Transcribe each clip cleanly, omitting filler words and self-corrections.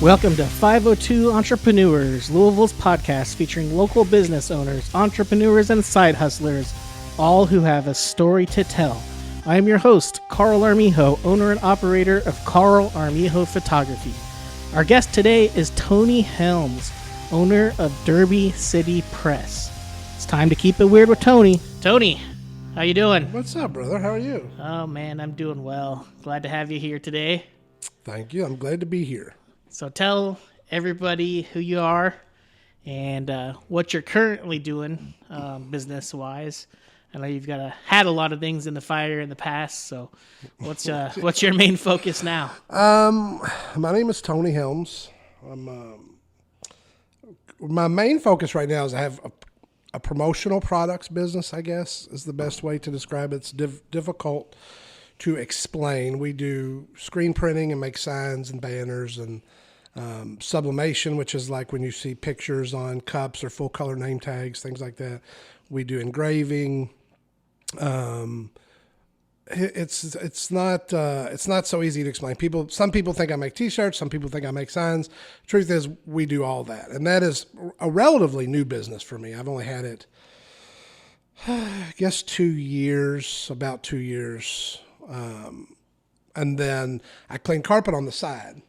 Welcome to 502 Entrepreneurs, Louisville's podcast featuring local business owners, entrepreneurs, and side hustlers, all who have a story to tell. I am your host, Carl Armijo, owner and operator of Carl Armijo Photography. Our guest today is Tony Helms, owner of Derby City Press. It's time to keep it weird with Tony. Tony, how you doing? What's up, brother? How are you? Oh, man, I'm doing well. Glad to have you here today. Thank you. I'm glad to be here. So tell everybody who you are and what you're currently doing business-wise. I know you've had a lot of things in the fire in the past, so what's your main focus now? My name is Tony Helms. My main focus right now is I have a promotional products business, I guess, is the best way to describe it. It's difficult to explain. We do screen printing and make signs and banners and sublimation, which is like when you see pictures on cups or full color name tags, things like that. We do engraving. It's not so easy to explain. Some people think I make t-shirts. Some people think I make signs. Truth is, we do all that, and that is a relatively new business for me. I've only had it, I guess, about 2 years. And then I clean carpet on the side.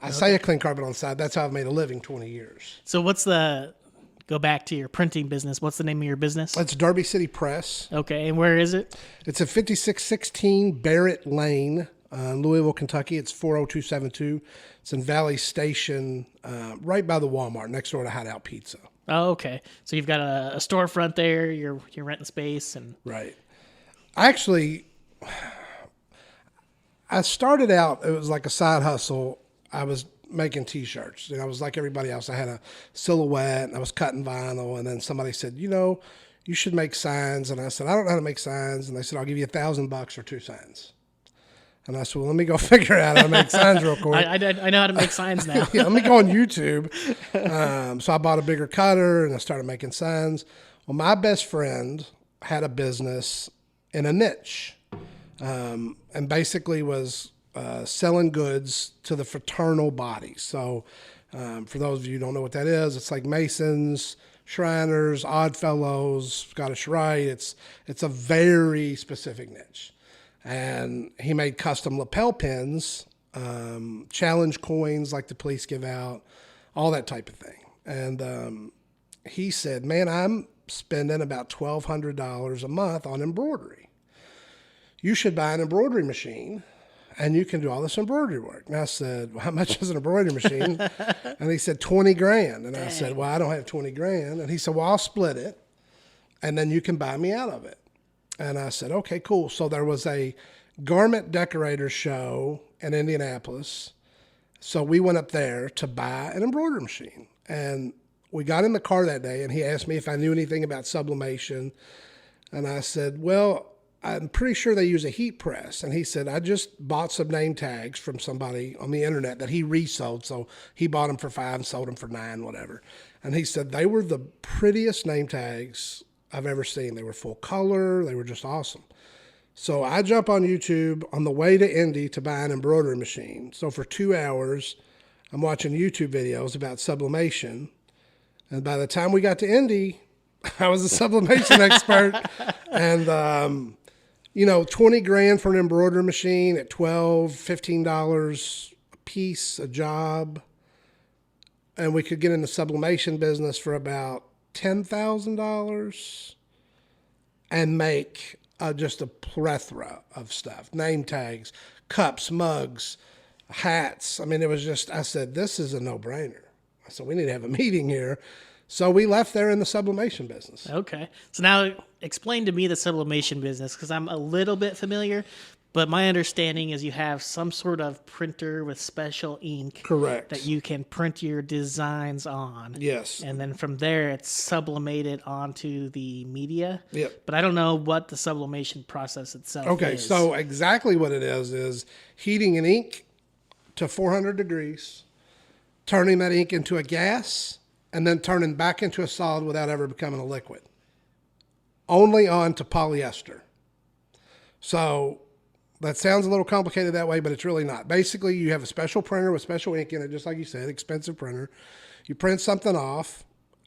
I say I clean carpet on the side. That's how I've made a living 20 years. So go back to your printing business. What's the name of your business? It's Derby City Press. Okay, and where is it? It's at 5616 Barrett Lane, Louisville, Kentucky. It's 40272. It's in Valley Station, right by the Walmart, next door to Hideout Pizza. Oh, okay. So you've got a storefront there. You're renting space and right. Actually, I started out, it was like a side hustle. I was making t-shirts. I was like everybody else. I had a silhouette and I was cutting vinyl. And then somebody said, you should make signs. And I said, I don't know how to make signs. And they said, I'll give you $1,000 for 2 signs. And I said, well, let me go figure out how to make signs real quick. I know how to make signs now. Yeah, let me go on YouTube. So I bought a bigger cutter and I started making signs. Well, my best friend had a business in a niche. And basically was selling goods to the fraternal body. So for those of you who don't know what that is, it's like Masons, Shriners, Odd Fellows, Scottish Rite. It's a very specific niche. And he made custom lapel pins, challenge coins like the police give out, all that type of thing. And he said, man, I'm spending about $1,200 a month on embroidery. You should buy an embroidery machine and you can do all this embroidery work. And I said, well, how much is an embroidery machine? And he said, $20,000. And I said, well, I don't have $20,000. And he said, well, I'll split it and then you can buy me out of it. And I said, okay, cool. So there was a garment decorator show in Indianapolis. So we went up there to buy an embroidery machine. And we got in the car that day and he asked me if I knew anything about sublimation. And I said, well, I'm pretty sure they use a heat press. And he said, I just bought some name tags from somebody on the internet that he resold. So he bought them for $5 and sold them for $9, whatever. And he said, they were the prettiest name tags I've ever seen. They were full color. They were just awesome. So I jump on YouTube on the way to Indy to buy an embroidery machine. So for 2 hours, I'm watching YouTube videos about sublimation. And by the time we got to Indy, I was a sublimation expert. And, $20,000 for an embroidery machine at $12, $15 a piece, a job. And we could get in the sublimation business for about $10,000 and make just a plethora of stuff. Name tags, cups, mugs, hats. I mean, it was just, I said, this is a no-brainer. I said, we need to have a meeting here. So we left there in the sublimation business. Okay. So now explain to me the sublimation business, because I'm a little bit familiar, but my understanding is you have some sort of printer with special ink. Correct. That you can print your designs on. Yes. And then from there, it's sublimated onto the media. Yep. But I don't know what the sublimation process itself is. Okay, so exactly what it is heating an ink to 400 degrees, turning that ink into a gas, and then turning back into a solid without ever becoming a liquid. Only on to polyester. So That sounds a little complicated that way, but it's really not. Basically, you have a special printer with special ink in it, just like you said, expensive printer. You print something off,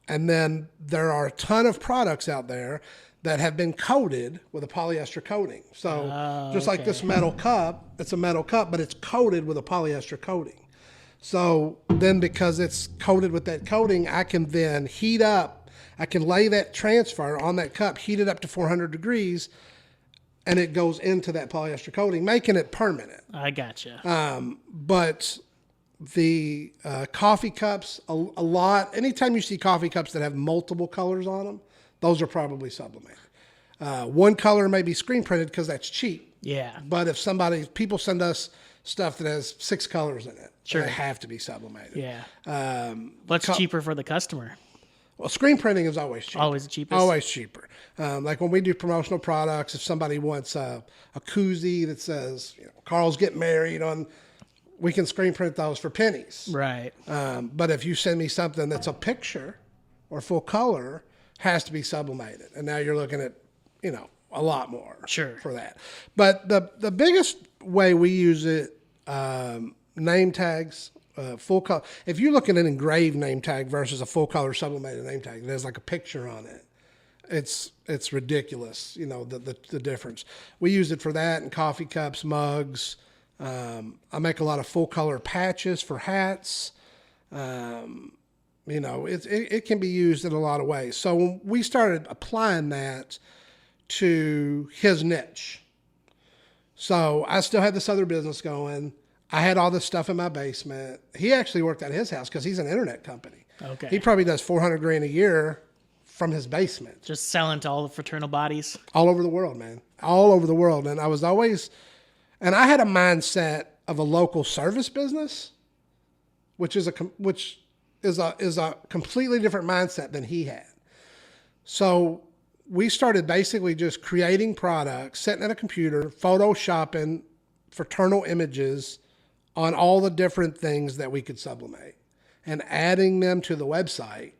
and then there are a ton of products out there that have been coated with a polyester coating. So just like this metal cup, it's a metal cup, but it's coated with a polyester coating. So then because it's coated with that coating, I can then heat up. I can lay that transfer on that cup, heat it up to 400 degrees, and it goes into that polyester coating, making it permanent. I gotcha. But the coffee cups, a lot, anytime you see coffee cups that have multiple colors on them, those are probably sublimated. One color may be screen printed because that's cheap. Yeah. But if people send us stuff that has 6 colors in it, sure, they have to be sublimated. Yeah. What's cheaper for the customer? Well, screen printing is always cheaper. Always the cheapest? Always cheaper. Like when we do promotional products, if somebody wants a koozie that says, Carl's getting married we can screen print those for pennies. Right. But if you send me something that's a picture or full color, has to be sublimated. And now you're looking at, a lot more for that. But the biggest way we use it, name tags, full color. If you look at an engraved name tag versus a full color sublimated name tag, there's like a picture on it. It's ridiculous, the difference. We use it for that and coffee cups, mugs. I make a lot of full color patches for hats. It can be used in a lot of ways. So when we started applying that to his niche, so I still had this other business going. I had all this stuff in my basement. He actually worked at his house because he's an internet company. Okay. He probably does $400,000 a year from his basement. Just selling to all the fraternal bodies? All over the world, man. All over the world. And I had a mindset of a local service business, which is a completely different mindset than he had. So we started basically just creating products, sitting at a computer, photoshopping fraternal images on all the different things that we could sublimate and adding them to the website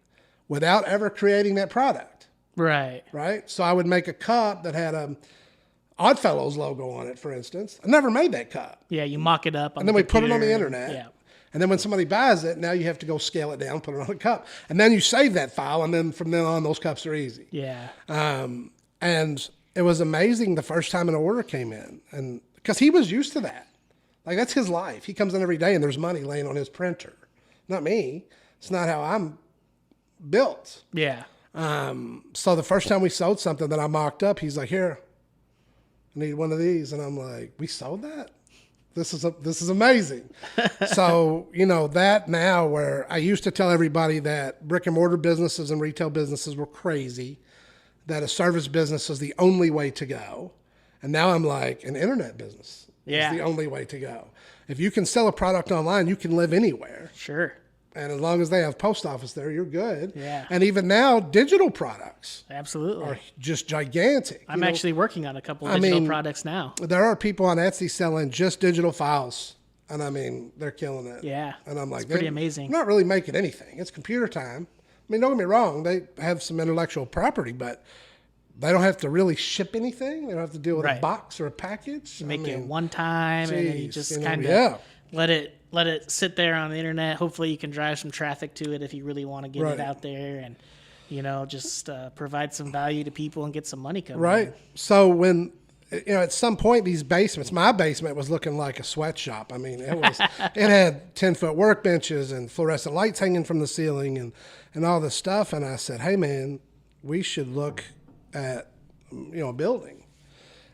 without ever creating that product. Right. Right? So I would make a cup that had a Oddfellows logo on it, for instance. I never made that cup. Yeah, you mock it up on and then the we put it on the computer internet. Yeah. And then when somebody buys it, now you have to go scale it down, put it on a cup. And then you save that file, and then from then on, those cups are easy. Yeah. And it was amazing the first time an order came in. And because he was used to that. Like, that's his life. He comes in every day, and there's money laying on his printer. Not me. It's not how I'm built. Yeah. So the first time we sold something that I mocked up, he's like, here, I need one of these. And I'm like, we sold that? This is amazing. So, that now where I used to tell everybody that brick and mortar businesses and retail businesses were crazy, that a service business is the only way to go. And now I'm like, an internet business is the only way to go. If you can sell a product online, you can live anywhere. Sure. And as long as they have post office there, you're good. Yeah. And even now, digital products Absolutely. are just gigantic. I'm actually working on a couple of digital products now. There are people on Etsy selling just digital files. And I mean, they're killing it. Yeah. And I'm like, it's pretty amazing. They're not really making anything. It's computer time. I mean, don't get me wrong. They have some intellectual property, but they don't have to really ship anything. They don't have to deal with a box or a package. You make it one time, and then you just kind of let it sit there on the internet. Hopefully you can drive some traffic to it if you really want to get it out there and, just provide some value to people and get some money coming in. So when, at some point these basements, my basement was looking like a sweatshop. I mean, it had 10-foot workbenches and fluorescent lights hanging from the ceiling and all this stuff. And I said, hey man, we should look at, a building.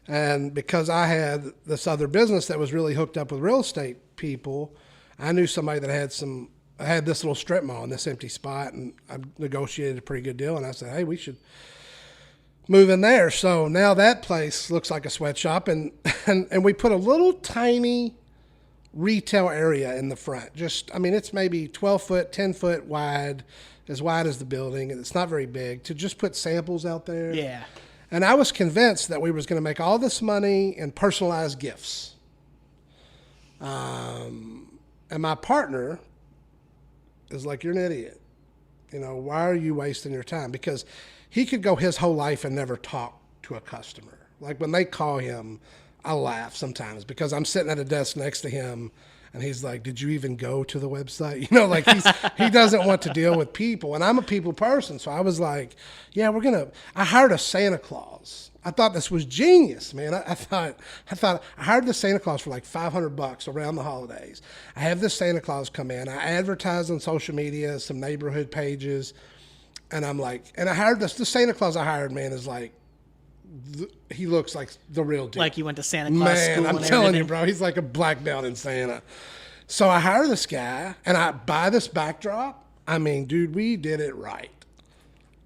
And because I had this other business that was really hooked up with real estate people, I knew somebody that had this little strip mall in this empty spot, and I negotiated a pretty good deal. And I said, hey, we should move in there. So now that place looks like a sweatshop, and we put a little tiny retail area in the front. It's maybe 12 foot, 10 foot wide as the building, and it's not very big, to just put samples out there. Yeah. And I was convinced that we was going to make all this money in personalized gifts. And my partner is like, you're an idiot. Why are you wasting your time? Because he could go his whole life and never talk to a customer. Like when they call him, I laugh sometimes because I'm sitting at a desk next to him and he's like, did you even go to the website? You know, like he doesn't want to deal with people. And I'm a people person. So I was like, yeah, I hired a Santa Claus. I thought this was genius, man. I thought I hired the Santa Claus for like $500 around the holidays. I have this Santa Claus come in. I advertise on social media, some neighborhood pages. And I'm like, and I hired the Santa Claus I hired, man, is like, he looks like the real deal. Like you went to Santa Claus school. Man, I'm telling you, bro, he's like a black belt in Santa. So I hire this guy, and I buy this backdrop. I mean, dude, we did it right.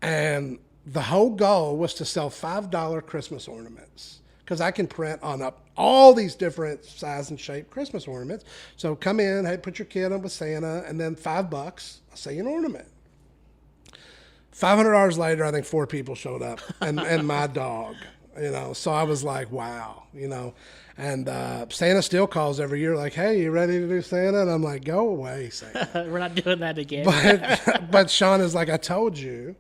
And the whole goal was to sell $5 Christmas ornaments because I can print on up all these different size and shape Christmas ornaments. So come in, hey, put your kid up with Santa, and then $5, I'll say an ornament. $500 later, I think 4 people showed up, and my dog, you know. So I was like, wow, you know. And Santa still calls every year like, hey, you ready to do Santa? And I'm like, go away, Santa. We're not doing that again. But Sean is like, I told you.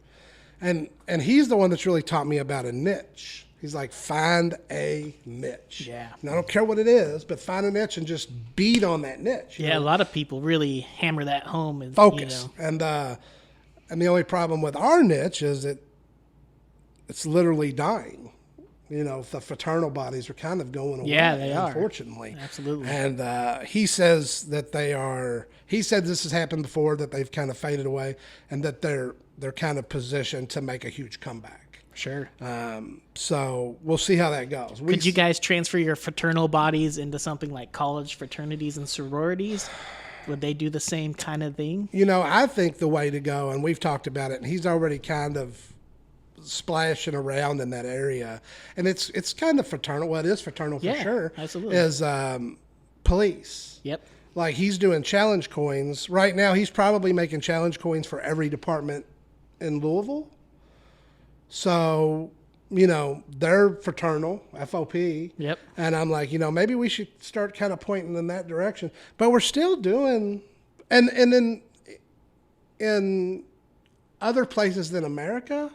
And he's the one that's really taught me about a niche. He's like, find a niche. Yeah. And I don't care what it is, but find a niche and just beat on that niche. Yeah, know? a lot of people really hammer that home. And, focus. You know. And the only problem with our niche is that it's literally dying. You know, the fraternal bodies are kind of going away. Yeah, they are. Unfortunately. Absolutely. And he says that they are, he said this has happened before, that they've kind of faded away and that they're kind of positioned to make a huge comeback. Sure. So we'll see how that goes. Could you guys transfer your fraternal bodies into something like college fraternities and sororities? Would they do the same kind of thing? You know, I think the way to go, and we've talked about it, and he's already kind of splashing around in that area, and it's kind of fraternal. Well, it is fraternal for sure. Absolutely. Is police. Yep. Like he's doing challenge coins. Right now, he's probably making challenge coins for every department in Louisville. So, you know, they're fraternal, FOP. Yep. And I'm like, you know, maybe we should start kind of pointing in that direction. But we're still doing, and in other places than America,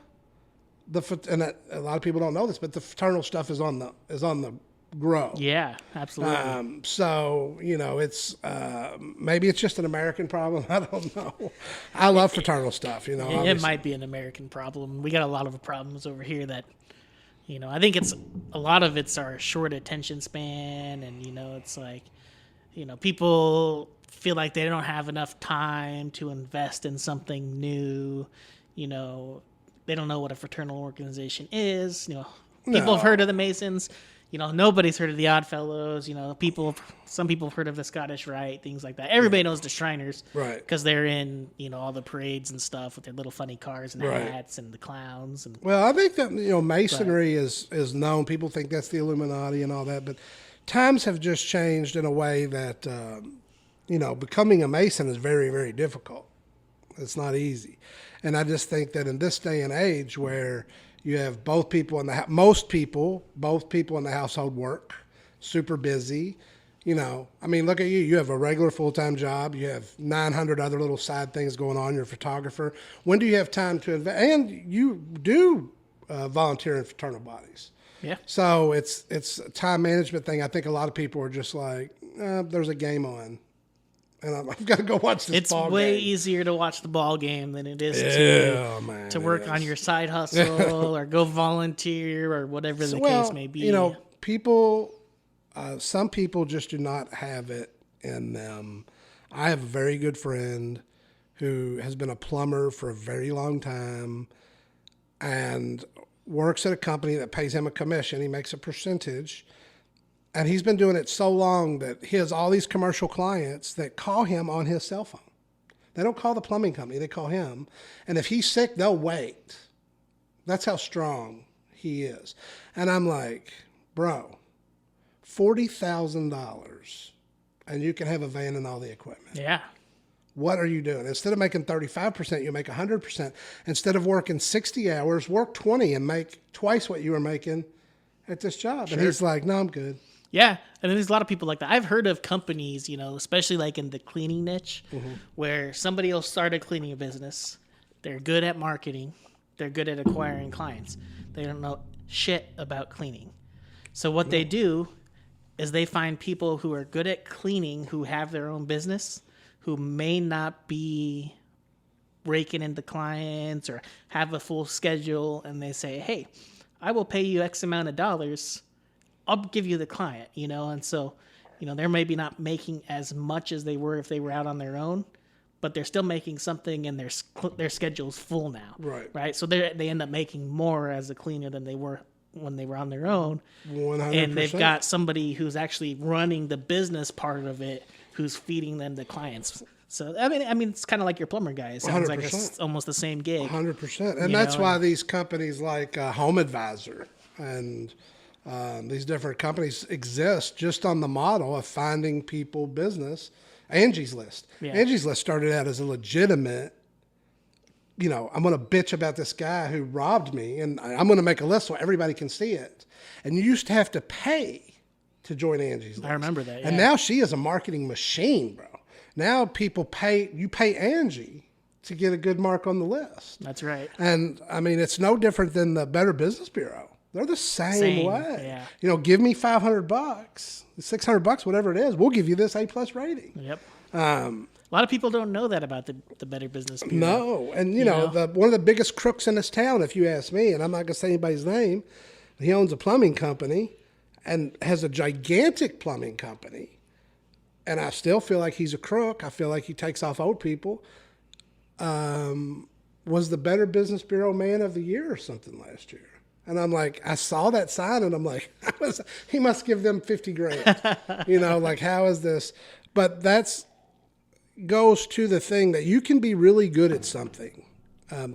and a lot of people don't know this, but the fraternal stuff is on the grow. Yeah, absolutely. So, you know, it's maybe it's just an American problem. I don't know. I love fraternal stuff, you know. It might be an American problem. We got a lot of problems over here that, you know, I think a lot of it's our short attention span, and, you know, it's like, you know, people feel like they don't have enough time to invest in something new. You know, they don't know what a fraternal organization is. You know, people have heard of the Masons. You know, nobody's heard of the Oddfellows. You know, some people have heard of the Scottish Rite, things like that. Everybody knows the Shriners, right? Because they're in, you know, all the parades and stuff with their little funny cars and right. hats and the clowns. And well, I think that, you know, Masonry is known. People think that's the Illuminati and all that, but times have just changed in a way that you know, becoming a Mason is very, very difficult. It's not easy, and I just think that in this day and age where you have both people in the both people in the household work, super busy. You know, I mean, look at you. You have a regular full-time job. You have 900 other little side things going on. You're a photographer. When do you have time to invest? And you do volunteer in fraternal bodies. yeah, So it's a time management thing. I think a lot of people are just like, there's a game on, and I've got to go watch this ball game. It's way easier to watch the ball game than it is to work on your side hustle or go volunteer or whatever the case may be. You know, people, some people just do not have it in them. I have a very good friend who has been a plumber for a very long time and works at a company that pays him a commission. He makes a percentage. And he's been doing it so long that he has all these commercial clients that call him on his cell phone. They don't call the plumbing company, they call him. And if he's sick, they'll wait. That's how strong he is. And I'm like, bro, $40,000 and you can have a van and all the equipment. Yeah. What are you doing? Instead of making 35%, you make 100%. Instead of working 60 hours, work 20 and make twice what you were making at this job. Sure. And he's like, no, I'm good. Yeah, and there's a lot of people like that. I've heard of companies, you know, especially like in the cleaning niche, where somebody will start a cleaning business. They're good at marketing. They're good at acquiring clients. They don't know shit about cleaning. So what they do is they find people who are good at cleaning, who have their own business, who may not be raking into clients or have a full schedule, and they say, hey, I will pay you X amount of dollars. I'll give you the client, and so, they're maybe not making as much as they were if they were out on their own, but they're still making something, and their schedule's full now. Right. So they end up making more as a cleaner than they were when they were on their own. 100%. And they've got somebody who's actually running the business part of it, who's feeding them the clients. So I mean, it's kind of like your plumber guy. It sounds 100%. like it's almost the same gig. 100%, and that's why these companies like Home Advisor and these different companies exist just on the model of finding people business. Angie's List. Yeah. Angie's List started out as a legitimate, I'm going to bitch about this guy who robbed me, and I'm going to make a list so everybody can see it. And you used to have to pay to join Angie's List. I remember that, yeah. And now she is a marketing machine, bro. Now people pay Angie to get a good mark on the list. That's right. And, I mean, it's no different than the Better Business Bureau. They're the same way. Yeah. Give me $500, $600, whatever it is. We'll give you this A+ rating. Yep. A lot of people don't know that about the Better Business Bureau. No, and one of the biggest crooks in this town, if you ask me, and I'm not going to say anybody's name, he owns a plumbing company and has a gigantic plumbing company, and I still feel like he's a crook. I feel like he takes off old people. Was the Better Business Bureau Man of the Year or something last year. And I'm like, I saw that sign, and I'm like, he must give them $50,000. Like, how is this? But goes to the thing that you can be really good at something.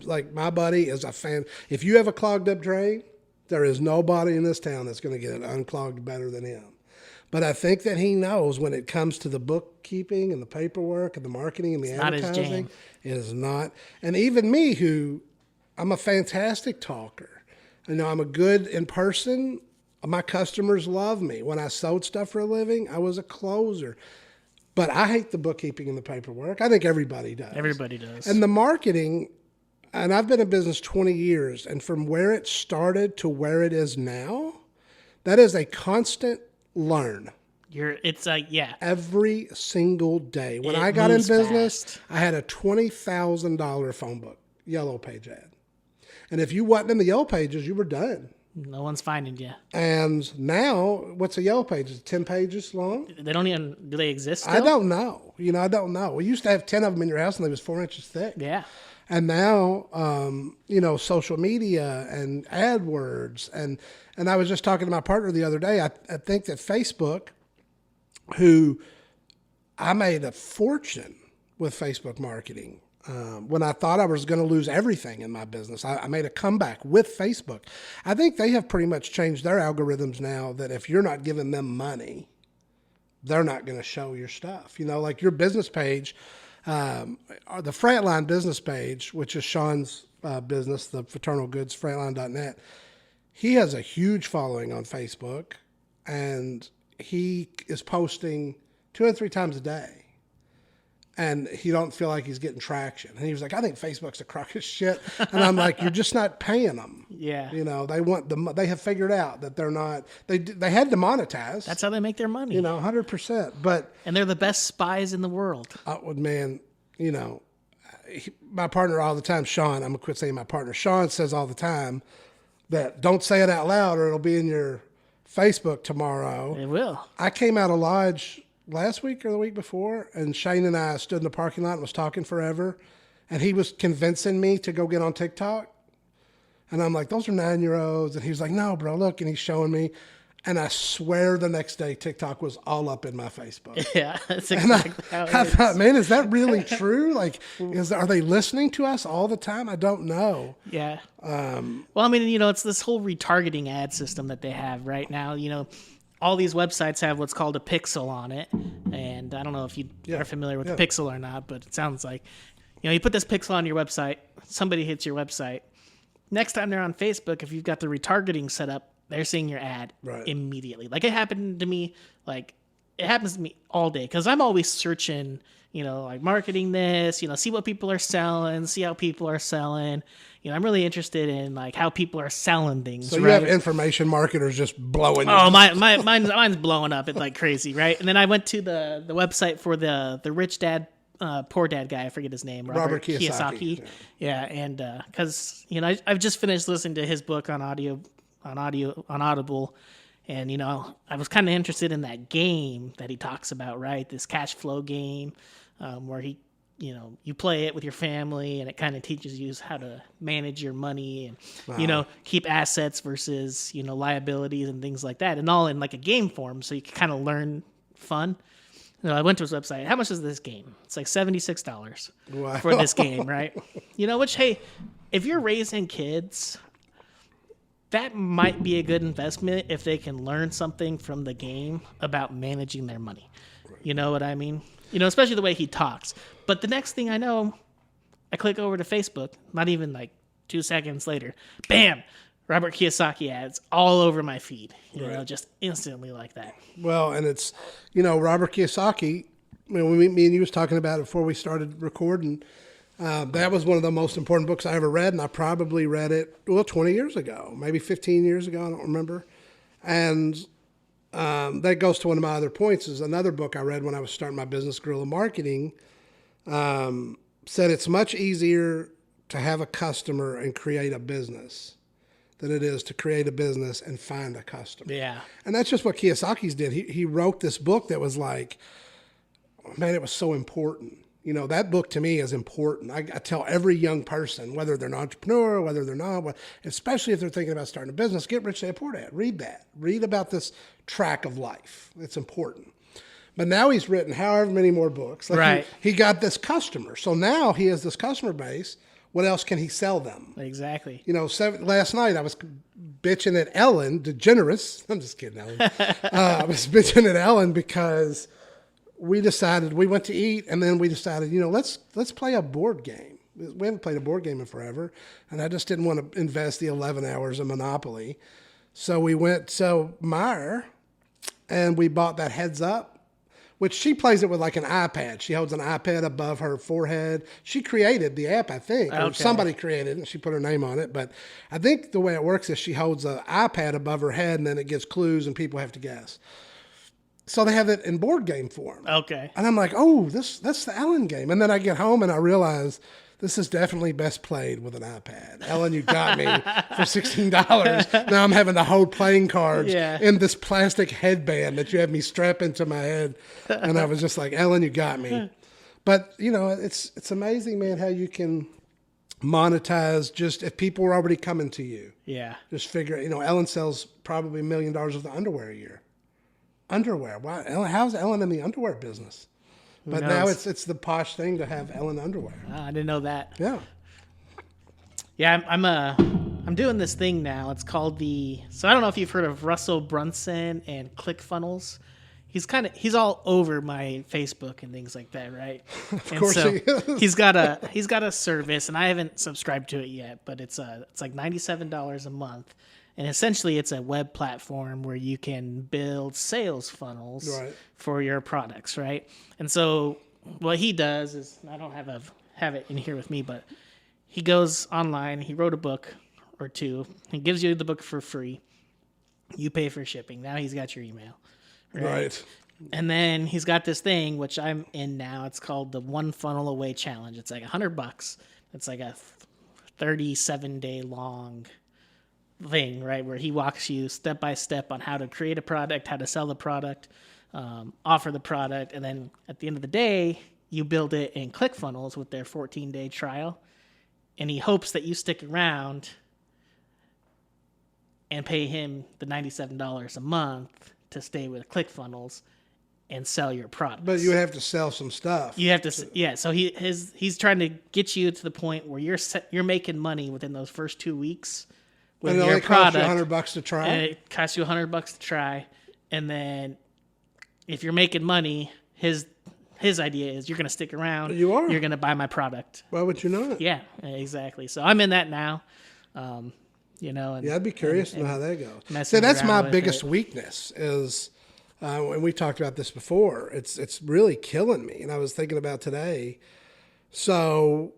Like my buddy is a fan. If you have a clogged up drain, there is nobody in this town that's going to get it unclogged better than him. But I think that he knows when it comes to the bookkeeping and the paperwork and the marketing and the advertising, it is not. And even me, who I'm a fantastic talker. I'm a good in person. My customers love me. When I sold stuff for a living, I was a closer. But I hate the bookkeeping and the paperwork. I think everybody does. Everybody does. And the marketing, and I've been in business 20 years, and from where it started to where it is now, that is a constant learn. It's like, yeah. Every single day. When I got in business, I had a $20,000 phone book, Yellow Page ad. And if you wasn't in the Yellow Pages, you were done. No one's finding you. And now, what's a Yellow Page? Is it 10 pages long? They don't even, do they exist still? I don't know. I don't know. We used to have 10 of them in your house, and they was 4 inches thick. Yeah. And now, social media and AdWords. And I was just talking to my partner the other day. I think that Facebook, who I made a fortune with Facebook marketing. When I thought I was going to lose everything in my business, I made a comeback with Facebook. I think they have pretty much changed their algorithms now that if you're not giving them money, they're not going to show your stuff. Like your business page, the Frontline business page, which is Sean's business, the Fraternal Goods, frontline.net. He has a huge following on Facebook, and he is posting 2 and 3 times a day. And he don't feel like he's getting traction. And he was like, I think Facebook's a crock of shit. And I'm like, you're just not paying them. Yeah. They have figured out that they're not, they had to monetize. That's how they make their money. 100%. And they're the best spies in the world. Man, my partner all the time, Sean, I'm going to quit saying my partner. Sean says all the time that don't say it out loud or it'll be in your Facebook tomorrow. It will. I came out of Lodge last week or the week before, and Shane and I stood in the parking lot and was talking forever, and he was convincing me to go get on TikTok, and I'm like, those are 9-year-olds, and he was like, no, bro, look, and he's showing me, and I swear the next day TikTok was all up in my Facebook. Yeah, that's exactly how it is. I thought, man, is that really true? Like, are they listening to us all the time? I don't know. Yeah. Well, I mean, it's this whole retargeting ad system that they have right now, all these websites have what's called a pixel on it. And I don't know if you are familiar with the pixel or not, but it sounds like, you put this pixel on your website, somebody hits your website. Next time they're on Facebook, if you've got the retargeting set up, they're seeing your ad immediately. Like it happened to me like it happens to me all day because I'm always searching, like marketing this, see what people are selling, see how people are selling. I'm really interested in like how people are selling things. So you right? have information marketers just blowing. Oh, mine's blowing up. It's like crazy, right? And then I went to the website for the Rich Dad, Poor Dad guy. I forget his name. Robert Kiyosaki. Yeah, and because I've just finished listening to his book on Audible, and I was kind of interested in that game that he talks about, right? This cash flow game, where he. You play it with your family, and it kind of teaches you how to manage your money and, keep assets versus, liabilities and things like that, and all in like a game form, so you can kind of learn fun. I went to his website. How much is this game? It's like $76 for this game, right? Which, hey, if you're raising kids, that might be a good investment if they can learn something from the game about managing their money. You know what I mean? Especially the way he talks. But the next thing I know, I click over to Facebook, not even like 2 seconds later, bam, Robert Kiyosaki ads all over my feed, just instantly like that. Well, and it's, Robert Kiyosaki, me and you was talking about it before we started recording. That was one of the most important books I ever read, and I probably read it, 20 years ago, maybe 15 years ago, I don't remember. And that goes to one of my other points is another book I read when I was starting my business, Guerrilla Marketing, said it's much easier to have a customer and create a business than it is to create a business and find a customer. Yeah. And that's just what Kiyosaki's did. He wrote this book that was like, man, it was so important. That book to me is important. I tell every young person, whether they're an entrepreneur, whether they're not, especially if they're thinking about starting a business, Get Rich Dad Poor Dad. Read that. Read about this track of life. It's important. But now he's written however many more books. Like right. He got this customer. So now he has this customer base. What else can he sell them? Exactly. Last night I was bitching at Ellen DeGeneres. I'm just kidding, Ellen. I was bitching at Ellen because we went to eat, and then we decided, let's play a board game. We haven't played a board game in forever, and I just didn't want to invest the 11 hours of Monopoly. So we went to Meyer, and we bought that Heads Up, which she plays it with like an iPad. She holds an iPad above her forehead. She created the app, I think, or somebody created it, and she put her name on it. But I think the way it works is she holds an iPad above her head, and then it gives clues, and people have to guess. So they have it in board game form. Okay. And I'm like, oh, that's the Ellen game. And then I get home and I realize this is definitely best played with an iPad. Ellen, you got me for $16. Now I'm having to hold playing cards in this plastic headband that you have me strap into my head. And I was just like, Ellen, you got me. But, it's amazing, man, how you can monetize just if people are already coming to you. Yeah. Just figure, Ellen sells probably $1 million worth of underwear a year. Underwear. Wow. How's Ellen in the underwear business? But now it's the posh thing to have Ellen underwear. I didn't know that. Yeah. Yeah, I'm doing this thing now. It's called so I don't know if you've heard of Russell Brunson and ClickFunnels. He's all over my Facebook and things like that, right? Of course he is. he's got a service, and I haven't subscribed to it yet, but it's like $97 a month. And essentially, it's a web platform where you can build sales funnels for your products, right? And so what he does is, I don't have it in here with me, but he goes online. He wrote a book or two. He gives you the book for free. You pay for shipping. Now he's got your email, right? And then he's got this thing, which I'm in now. It's called the One Funnel Away Challenge. It's like $100. It's like a 37-day long thing, right, where he walks you step by step on how to create a product, how to sell the product, offer the product, and then at the end of the day, you build it in ClickFunnels with their 14-day trial, and he hopes that you stick around and pay him the $97 a month to stay with ClickFunnels and sell your product. But you would have to sell some stuff. You have to, yeah. So he's trying to get you to the point where you're making money within those first 2 weeks. With and it your only product, costs you $100 to try. And it costs you $100 to try, and then if you're making money, his idea is you're going to stick around. You are. You're going to buy my product. Why would you not? Yeah, exactly. So I'm in that now. And, I'd be curious to know how that goes. So that's my biggest weakness is And we talked about this before. It's really killing me. And I was thinking about today. So,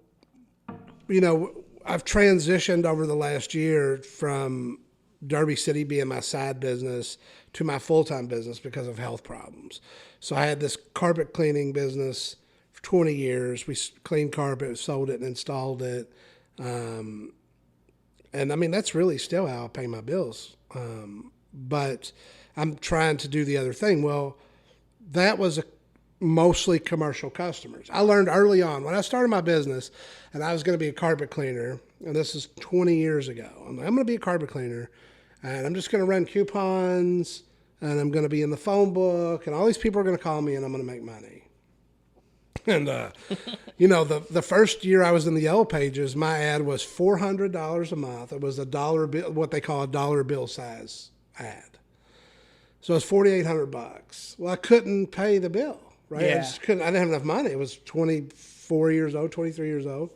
I've transitioned over the last year from Derby City being my side business to my full-time business because of health problems. So I had this carpet cleaning business for 20 years. We cleaned carpet, sold it, and installed it. And I mean, that's really still how I pay my bills. But I'm trying to do the other thing. Well, that was mostly commercial customers. I learned early on when I started my business and I was going to be a carpet cleaner, and this is 20 years ago. I'm going to be a carpet cleaner, and I'm just going to run coupons, and I'm going to be in the phone book, and all these people are going to call me, and I'm going to make money. And, the first year I was in the Yellow Pages, my ad was $400 a month. It was a dollar bill, what they call a dollar bill size ad. So it's $4,800. Well, I couldn't pay the bill, right? Yeah. I just couldn't. I didn't have enough money. It was 24 years old, 23 years old.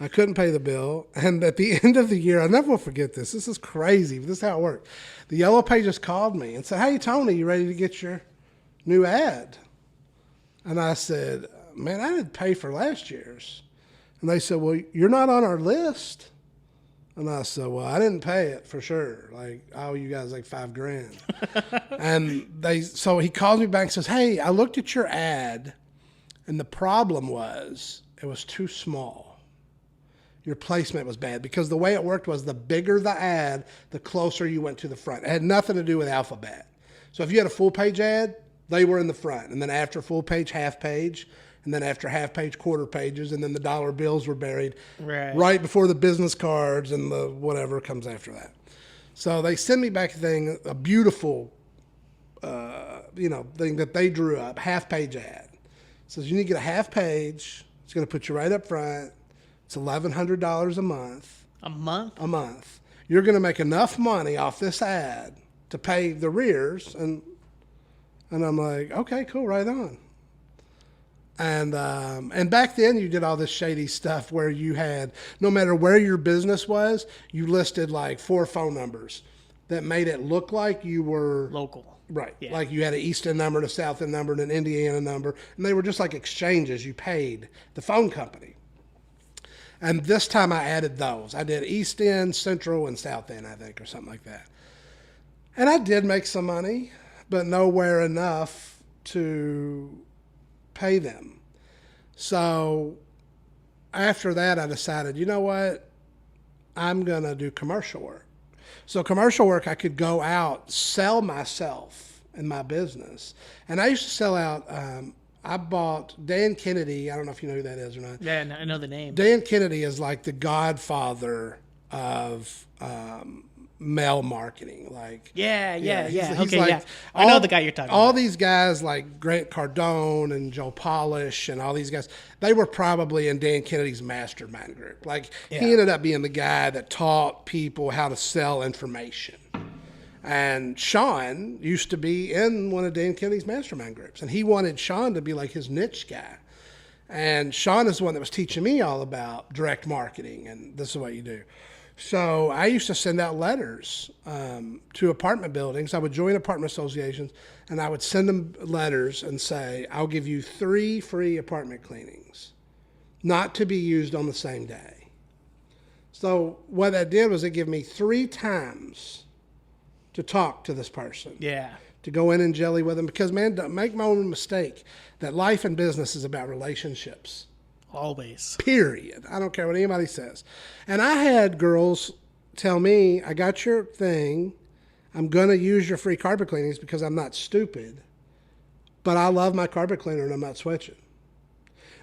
I couldn't pay the bill. And at the end of the year, I never will forget this. This is crazy. This is how it worked. The Yellow Pages called me and said, "Hey, Tony, you ready to get your new ad?" And I said, "Man, I didn't pay for last year's." And they said, "Well, you're not on our list." And I said, "Well, I didn't pay it for sure. Like, I owe you guys like $5,000. And so he calls me back and says, "Hey, I looked at your ad, and the problem was it was too small. Your placement was bad because the way it worked was the bigger the ad, the closer you went to the front. It had nothing to do with alphabet. So if you had a full page ad, they were in the front, and then after full page, half page." And then after half page, quarter pages, and then the dollar bills were buried right before the business cards and the whatever comes after that. So they send me back a beautiful, thing that they drew up, half page ad. It says you need to get a half page. It's going to put you right up front. It's $1,100 a month. A month? A month. You're going to make enough money off this ad to pay the rears. And I'm like, okay, cool, right on. And back then you did all this shady stuff where you had, no matter where your business was, you listed like 4 phone numbers that made it look like you were local. Right. Yeah. Like you had an East End number and a South End number and an Indiana number. And they were just like exchanges. You paid the phone company. And this time I added those. I did East End, Central, and South End, I think, or something like that. And I did make some money, but nowhere enough to pay them. So after that, I decided, you know what? I'm going to do commercial work. So commercial work, I could go out, sell myself in my business. And I used to sell out, I bought Dan Kennedy. I don't know if you know who that is or not. Yeah, I know the name. Dan Kennedy is like the godfather of mail marketing. Like Yeah. he's Okay, like yeah. I know the guy you're talking about. All these guys like Grant Cardone and Joe Polish and all these guys, they were probably in Dan Kennedy's mastermind group. Like he ended up being the guy that taught people how to sell information. And Sean used to be in one of Dan Kennedy's mastermind groups, and he wanted Sean to be like his niche guy. And Sean is the one that was teaching me all about direct marketing, and this is what you do. So I used to send out letters to apartment buildings. I would join apartment associations, and I would send them letters and say, I'll give you 3 free apartment cleanings, not to be used on the same day. So what that did was it gave me 3 times to talk to this person. Yeah. To go in and jelly with them. Because, man, don't make my own mistake that life and business is about relationships. Always. Period. I don't care what anybody says. And I had girls tell me, I got your thing. I'm going to use your free carpet cleanings because I'm not stupid. But I love my carpet cleaner and I'm not switching.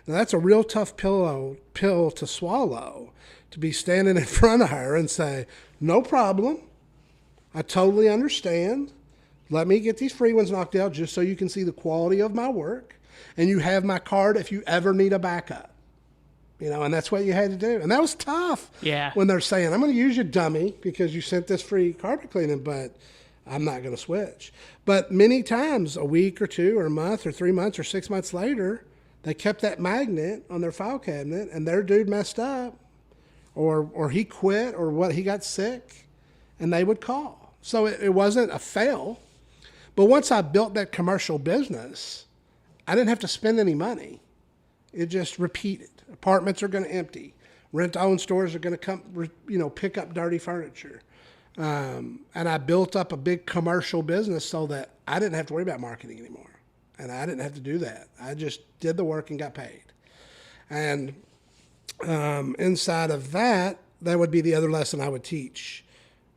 Now, that's a real tough pill to swallow, to be standing in front of her and say, no problem. I totally understand. Let me get these free ones knocked out just so you can see the quality of my work. And you have my card if you ever need a backup. And that's what you had to do. And that was tough. Yeah. When they're saying, I'm going to use your dummy because you sent this free carpet cleaning, but I'm not going to switch. But many times, a week or 2 or a month or 3 months or 6 months later, they kept that magnet on their file cabinet and their dude messed up or he quit or he got sick, and they would call. So it wasn't a fail. But once I built that commercial business, I didn't have to spend any money. It just repeated. Apartments are going to empty. Rent-to-own stores are going to come, pick up dirty furniture. And I built up a big commercial business so that I didn't have to worry about marketing anymore. And I didn't have to do that. I just did the work and got paid. And inside of that, that would be the other lesson I would teach,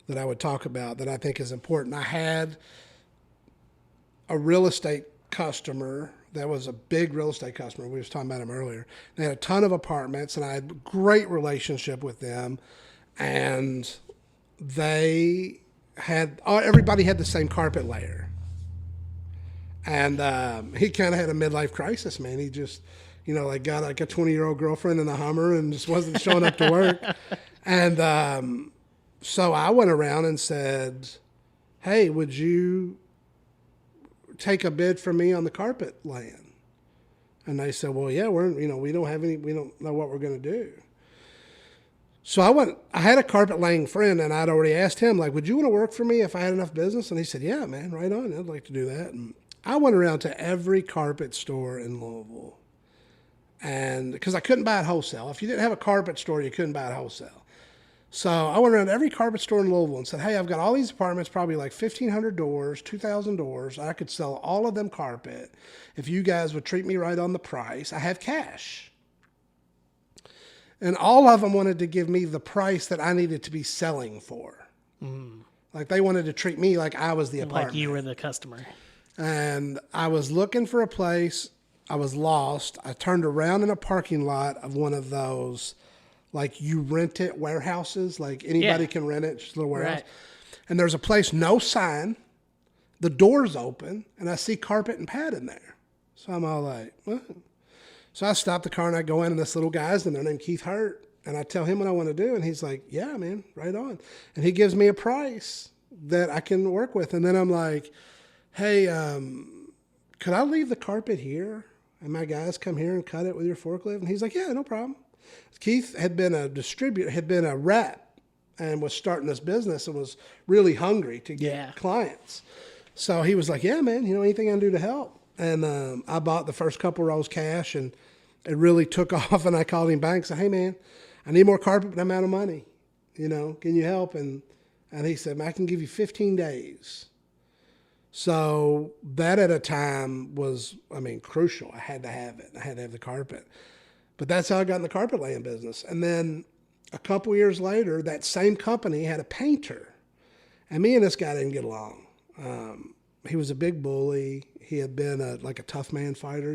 that I would talk about, that I think is important. I had a real estate customer that was a big real estate customer. We was talking about him earlier. They had a ton of apartments, and I had a great relationship with them. And they had, everybody had the same carpet layer. And he kind of had a midlife crisis, man. He just, got like a 20-year-old girlfriend in a Hummer and just wasn't showing up to work. And so I went around and said, hey, would you take a bid from me on the carpet laying? And they said, well, yeah, we don't know what we're going to do. So I had a carpet laying friend, and I'd already asked him, like, would you want to work for me if I had enough business? And he said, yeah, man, right on. I'd like to do that. And I went around to every carpet store in Louisville, and because I couldn't buy it wholesale. If you didn't have a carpet store, you couldn't buy it wholesale. So I went around to every carpet store in Louisville and said, hey, I've got all these apartments, probably like 1,500 doors, 2,000 doors. I could sell all of them carpet if you guys would treat me right on the price. I have cash. And all of them wanted to give me the price that I needed to be selling for. Mm. Like they wanted to treat me like I was the apartment. Like you were the customer. And I was looking for a place. I was lost. I turned around in a parking lot of one of those, like you rent it warehouses, like anybody can rent it, just a little warehouse. Right. And there's a place, no sign, the door's open, and I see carpet and pad in there. So I'm all like, what? So I stop the car and I go in, and this little guy's in there named Keith Hurt, and I tell him what I want to do, and he's like, yeah, man, right on. And he gives me a price that I can work with. And then I'm like, hey, could I leave the carpet here? And my guys come here and cut it with your forklift? And he's like, yeah, no problem. Keith had been a distributor, had been a rep, and was starting this business and was really hungry to get clients. So he was like, yeah, man, anything I can do to help. And I bought the first couple rows cash, and it really took off. And I called him back and said, hey, man, I need more carpet, but I'm out of money. Can you help? And he said, man, I can give you 15 days. So that at a time was, crucial. I had to have it. I had to have the carpet. But that's how I got in the carpet laying business. And then a couple years later, that same company had a painter. And me and this guy didn't get along. He was a big bully. He had been a tough man fighter,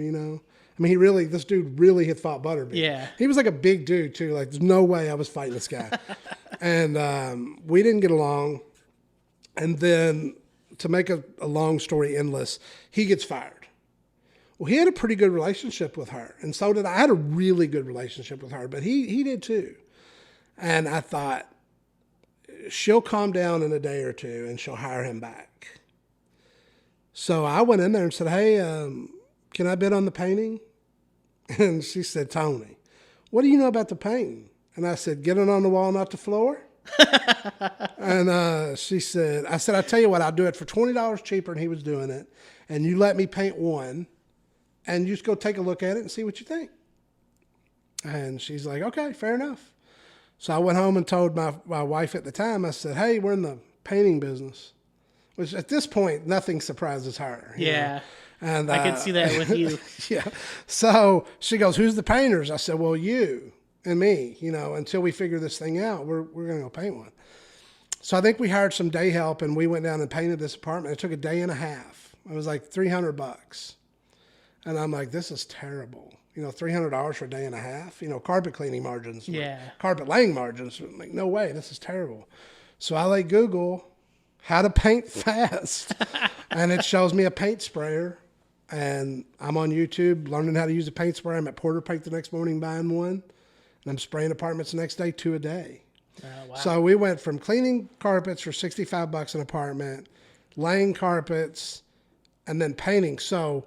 this dude really had fought Butterbean. Yeah. He was like a big dude too. Like there's no way I was fighting this guy. And we didn't get along. And then to make a long story endless, he gets fired. Well, he had a pretty good relationship with her, and so did I. I had a really good relationship with her, but he did too. And I thought, she'll calm down in a day or two, and she'll hire him back. So I went in there and said, hey, can I bid on the painting? And she said, Tony, what do you know about the painting? And I said, get it on the wall, not the floor. And she said, I tell you what, I'll do it for $20 cheaper than he was doing it, and you let me paint one. And you just go take a look at it and see what you think. And she's like, okay, fair enough. So I went home and told my wife at the time, I said, hey, we're in the painting business. Which at this point, nothing surprises her. Yeah. And I could see that with you. Yeah. So she goes, who's the painters? I said, well, you and me, until we figure this thing out, we're going to go paint one. So I think we hired some day help, and we went down and painted this apartment. It took a day and a half. It was like $300. And I'm like, this is terrible. $300 for a day and a half. Carpet cleaning margins. Carpet laying margins. I'm like, no way, this is terrible. So I Google how to paint fast. And it shows me a paint sprayer. And I'm on YouTube learning how to use a paint sprayer. I'm at Porter Paint the next morning buying one. And I'm spraying apartments the next day, 2 a day. Oh, wow. So we went from cleaning carpets for $65 an apartment, laying carpets, and then painting. So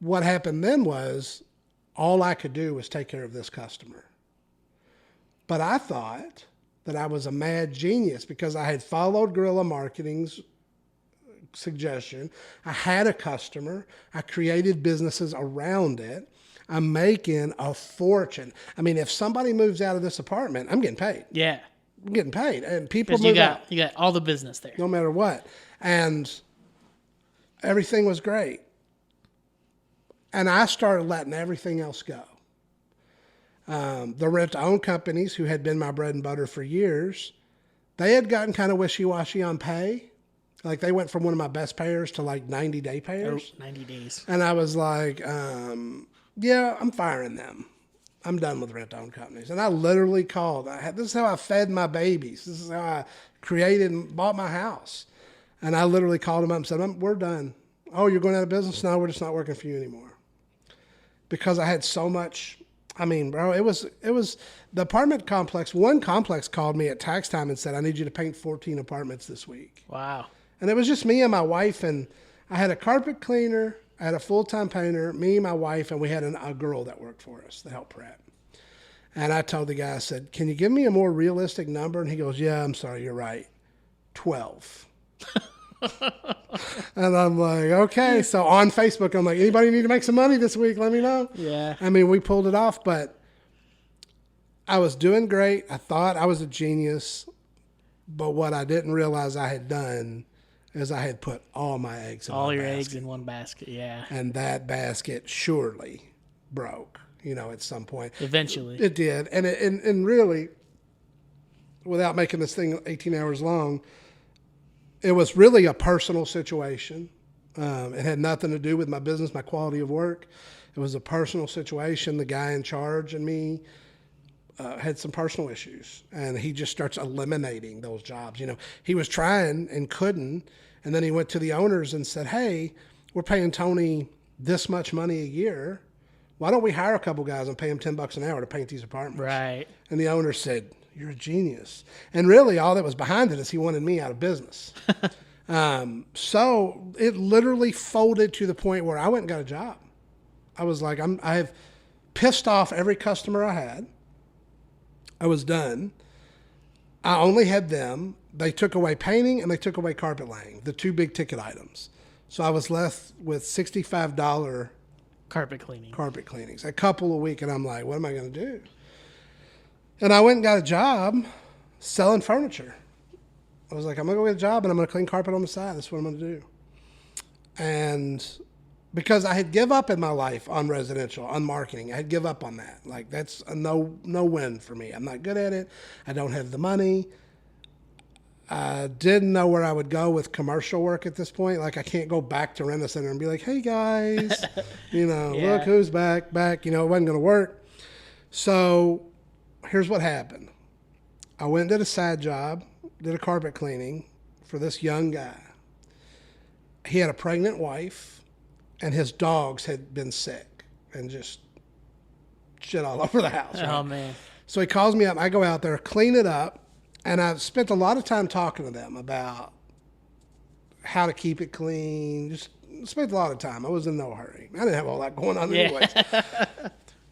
what happened then was all I could do was take care of this customer. But I thought that I was a mad genius because I had followed guerrilla marketing's suggestion. I had a customer. I created businesses around it. I'm making a fortune. I mean, if somebody moves out of this apartment, I'm getting paid. Yeah. I'm getting paid. And people Because move out. you got all the business there. No matter what. And everything was great. And I started letting everything else go. The rent-to-own companies, who had been my bread and butter for years, they had gotten kind of wishy-washy on pay. Like, they went from one of my best payers to like 90-day payers. 90 days. And I was like, yeah, I'm firing them. I'm done with rent-to-own companies. And I literally called. This is how I fed my babies. This is how I created and bought my house. And I literally called them up and said, we're done. Oh, you're going out of business? No, we're just not working for you anymore. Because I had so much. I mean, bro, it was the apartment complex. One complex called me at tax time and said, I need you to paint 14 apartments this week. Wow. And it was just me and my wife. And I had a carpet cleaner. I had a full-time painter, me, my wife, and we had a girl that worked for us to help prep. And I told the guy, I said, can you give me a more realistic number? And he goes, yeah, I'm sorry, you're right. 12. And I'm like, okay. So on Facebook, I'm like, anybody need to make some money this week? Let me know. Yeah. I mean, we pulled it off, but I was doing great. I thought I was a genius. But what I didn't realize I had done is I had put all my eggs in one basket. All your eggs in one basket, yeah. And that basket surely broke, at some point. Eventually. It did. And really, without making this thing 18 hours long, it was really a personal situation. It had nothing to do with my business, my quality of work. It was a personal situation. The guy in charge and me had some personal issues, and he just starts eliminating those jobs. He was trying and couldn't, and then he went to the owners and said, hey, we're paying Tony this much money a year. Why don't we hire a couple guys and pay him $10 an hour to paint these apartments? Right. And the owner said, you're a genius. And really all that was behind it is he wanted me out of business. So it literally folded to the point where I went and got a job. I was like, I have pissed off every customer I had. I was done. I only had them. They took away painting and they took away carpet laying, the two big ticket items. So I was left with $65 carpet cleanings, a couple a week. And I'm like, what am I going to do? And I went and got a job selling furniture. I was like, I'm going to go get a job and I'm going to clean carpet on the side. That's what I'm going to do. And because I had give up in my life on residential, on marketing, I had give up on that. Like, that's a no win for me. I'm not good at it. I don't have the money. I didn't know where I would go with commercial work at this point. Like, I can't go back to Rent-A-Center and be like, hey guys, look who's back. It wasn't going to work. So here's what happened. I went and did a side job, did a carpet cleaning for this young guy. He had a pregnant wife, and his dogs had been sick and just shit all over the house. Right? Oh, man. So he calls me up. I go out there, clean it up, and I spent a lot of time talking to them about how to keep it clean. Just spent a lot of time. I was in no hurry. I didn't have all that going on anyways.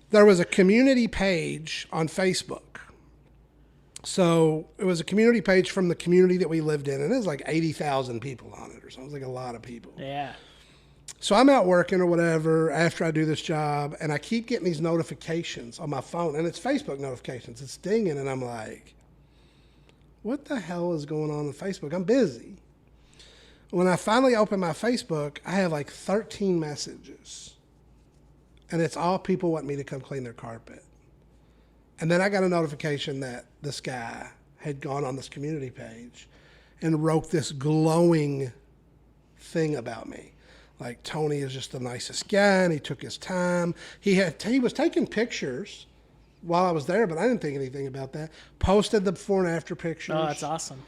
There was a community page on Facebook. So it was a community page from the community that we lived in, and it was like 80,000 people on it or something. It was like a lot of people. Yeah. So I'm out working or whatever after I do this job, and I keep getting these notifications on my phone, and it's Facebook notifications. It's dinging, and I'm like, what the hell is going on with Facebook? I'm busy. When I finally open my Facebook, I have like 13 messages, and it's all people want me to come clean their carpet. And then I got a notification that this guy had gone on this community page and wrote this glowing thing about me. Like, Tony is just the nicest guy, and he took his time. He was taking pictures while I was there, but I didn't think anything about that. Posted the before and after pictures. Oh, that's awesome.